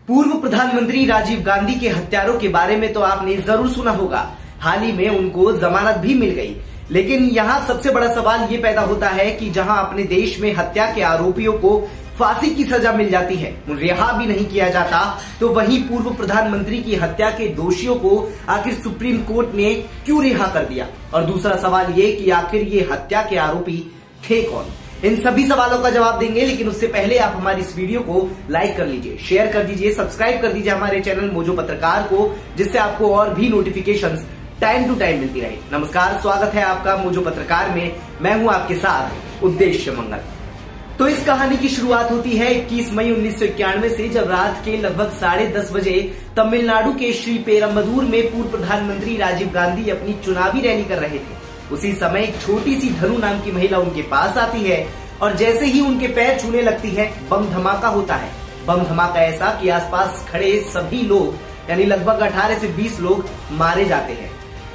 पूर्व प्रधानमंत्री राजीव गांधी के हत्यारों के बारे में तो आपने जरूर सुना होगा। हाल ही में उनको जमानत भी मिल गई, लेकिन यहाँ सबसे बड़ा सवाल ये पैदा होता है कि जहाँ अपने देश में हत्या के आरोपियों को फांसी की सजा मिल जाती है, रिहा भी नहीं किया जाता, तो वहीं पूर्व प्रधानमंत्री की हत्या के दोषियों को आखिर सुप्रीम कोर्ट ने क्यों रिहा कर दिया। और दूसरा सवाल ये कि आखिर ये हत्या के आरोपी थे कौन। इन सभी सवालों का जवाब देंगे, लेकिन उससे पहले आप हमारी इस वीडियो को लाइक कर लीजिए, शेयर कर दीजिए, सब्सक्राइब कर दीजिए हमारे चैनल मोजो पत्रकार को, जिससे आपको और भी नोटिफिकेशंस टाइम टू टाइम मिलती रहे। नमस्कार, स्वागत है आपका मोजो पत्रकार में। मैं हूं आपके साथ उद्देश्य मंगल। तो इस कहानी की शुरुआत होती है 21 मई 1991 से, जब रात के लगभग 10:30 बजे तमिलनाडु के श्री पेरम्बदूर में पूर्व प्रधानमंत्री राजीव गांधी अपनी चुनावी रैली कर रहे थे। उसी समय एक छोटी सी धनु नाम की महिला उनके पास आती है और जैसे ही उनके पैर छूने लगती है, बम धमाका होता है। बम धमाका ऐसा कि आसपास खड़े सभी लोग यानी लगभग 18 से 20 लोग मारे जाते हैं।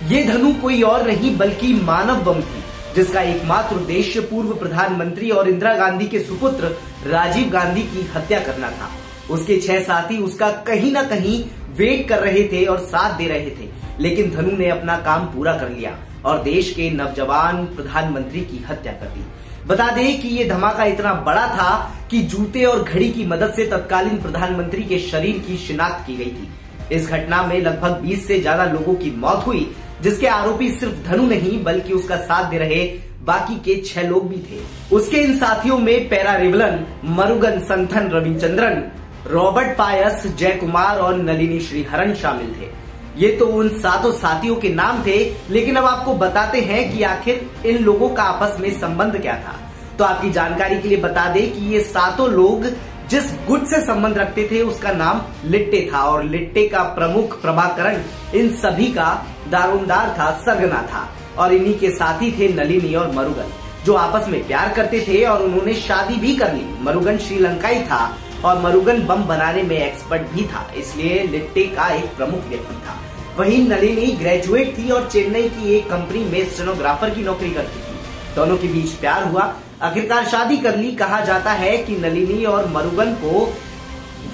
ये धनु कोई और नहीं बल्कि मानव बम थी, जिसका एकमात्र उद्देश्य पूर्व प्रधानमंत्री और इंदिरा गांधी के सुपुत्र राजीव गांधी की हत्या करना था। उसके 6 साथी उसका कहीं ना कहीं वेट कर रहे थे और साथ दे रहे थे, लेकिन धनु ने अपना काम पूरा कर लिया और देश के नवजवान प्रधानमंत्री की हत्या कर दी। बता दें कि ये धमाका इतना बड़ा था कि जूते और घड़ी की मदद से तत्कालीन प्रधानमंत्री के शरीर की शिनाख्त की गई थी। इस घटना में लगभग 20 से ज्यादा लोगों की मौत हुई, जिसके आरोपी सिर्फ धनु नहीं बल्कि उसका साथ दे रहे बाकी के 6 लोग भी थे। उसके इन साथियों में पेरारिवलन, मरुगन संथन रविचंद्रन, रॉबर्ट पायस, जयकुमार और नलिनी श्रीहरन शामिल थे। ये तो उन 7 साथियों के नाम थे, लेकिन अब आपको बताते हैं कि आखिर इन लोगों का आपस में संबंध क्या था। तो आपकी जानकारी के लिए बता दें कि ये 7 लोग जिस गुट से संबंध रखते थे उसका नाम लिट्टे था, और लिट्टे का प्रमुख प्रभाकरण इन सभी का दारोमदार था, सरगना था। और इन्हीं के साथी थे नलिनी और मरुगन, जो आपस में प्यार करते थे और उन्होंने शादी भी कर ली। मरुगन श्रीलंकाई था और मरुगन बम बनाने में एक्सपर्ट भी था, इसलिए लिट्टे का एक प्रमुख व्यक्ति था। वहीं नलिनी ग्रेजुएट थी और चेन्नई की एक कंपनी में स्टेनोग्राफर की नौकरी करती थी। दोनों के बीच प्यार हुआ, आखिरकार शादी कर ली। कहा जाता है कि नलिनी और मरुगन को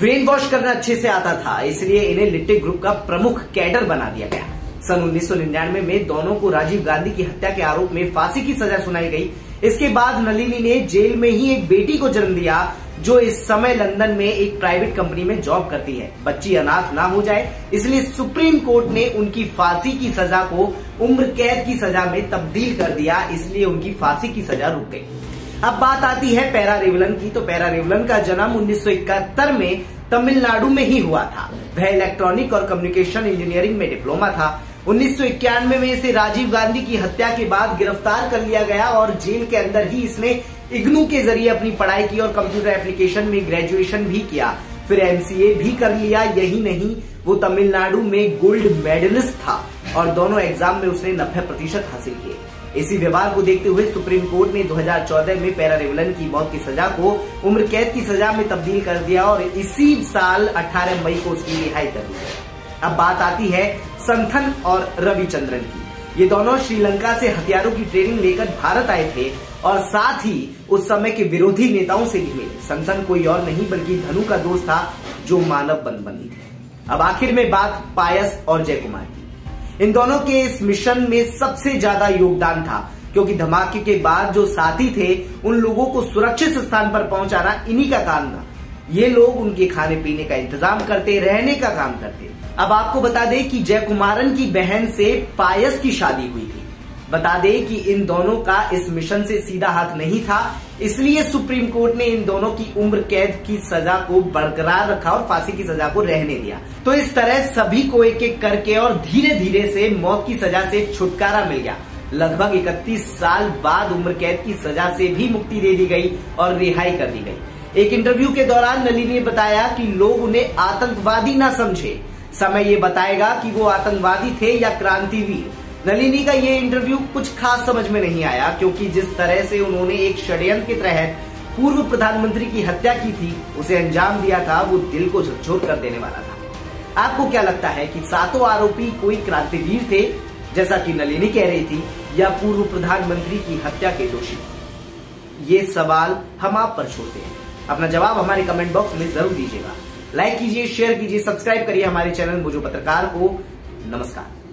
ब्रेन वॉश करना अच्छे से आता था, इसलिए इन्हें लिट्टे ग्रुप का प्रमुख कैडर बना दिया गया। सन 1999 में दोनों को राजीव गांधी की हत्या के आरोप में फांसी की सजा सुनाई गई। इसके बाद नलिनी ने जेल में ही एक बेटी को जन्म दिया, जो इस समय लंदन में एक प्राइवेट कंपनी में जॉब करती है। बच्ची अनाथ ना हो जाए, इसलिए सुप्रीम कोर्ट ने उनकी फांसी की सजा को उम्र कैद की सजा में तब्दील कर दिया, इसलिए उनकी फांसी की सजा रुक गई। अब बात आती है पेरारिवलन की। तो पेरारिवलन का जन्म 1971 में तमिलनाडु में ही हुआ था। वह इलेक्ट्रॉनिक और कम्युनिकेशन इंजीनियरिंग में डिप्लोमा था। 1991 में इसे राजीव गांधी की हत्या के बाद गिरफ्तार कर लिया गया और जेल के अंदर ही इसने इग्नू के जरिए अपनी पढ़ाई की और कंप्यूटर एप्लीकेशन में ग्रेजुएशन भी किया, फिर MCA भी कर लिया। यही नहीं, वो तमिलनाडु में गोल्ड मेडलिस्ट था और दोनों एग्जाम में उसने 90% हासिल किए। इसी व्यवहार को देखते हुए सुप्रीम कोर्ट ने 2014 में पेरारिवलन की मौत की सजा को उम्र कैद की सजा में तब्दील कर दिया और इसी साल 18 मई को उसकी रिहाई कर दी। अब बात आती है संथन और रविचंद्रन की। ये दोनों श्रीलंका से हथियारों की ट्रेनिंग लेकर भारत आए थे और साथ ही उस समय के विरोधी नेताओं से भी मिले। संथन कोई और नहीं बल्कि धनु का दोस्त था, जो मानव बंदी थे। अब आखिर में बात पायस और जयकुमार की। इन दोनों के इस मिशन में सबसे ज्यादा योगदान था, क्योंकि धमाके के बाद जो साथी थे उन लोगों को सुरक्षित स्थान पर पहुंचाना इन्हीं का काम था। ये लोग उनके खाने पीने का इंतजाम करते, रहने का काम करते। अब आपको बता दें कि जयकुमारन की बहन से पायस की शादी हुई थी। बता दें कि इन दोनों का इस मिशन से सीधा हाथ नहीं था, इसलिए सुप्रीम कोर्ट ने इन दोनों की उम्र कैद की सजा को बरकरार रखा और फांसी की सजा को रहने दिया। तो इस तरह सभी को एक एक करके और धीरे धीरे से मौत की सजा से छुटकारा मिल गया। लगभग 31 साल बाद उम्र कैद की सजा से भी मुक्ति दे दी गई और रिहाई कर दी गई। एक इंटरव्यू के दौरान नलिनी ने बताया कि लोग उन्हें आतंकवादी न समझे, समय ये बताएगा कि वो आतंकवादी थे या क्रांतिवीर। नलिनी का ये इंटरव्यू कुछ खास समझ में नहीं आया, क्योंकि जिस तरह से उन्होंने एक षड्यंत्र के तहत पूर्व प्रधानमंत्री की हत्या की थी, उसे अंजाम दिया था, वो दिल को झकझोर कर देने वाला था। आपको क्या लगता है कि 7 आरोपी कोई क्रांतिवीर थे, जैसा कि नलिनी कह रही थी, या पूर्व प्रधानमंत्री की हत्या के दोषी? ये सवाल हम आप पर छोड़ते हैं। अपना जवाब हमारे कमेंट बॉक्स में जरूर दीजिएगा। लाइक कीजिए, शेयर कीजिए, सब्सक्राइब करिए हमारे चैनल मोजो पत्रकार को। नमस्कार।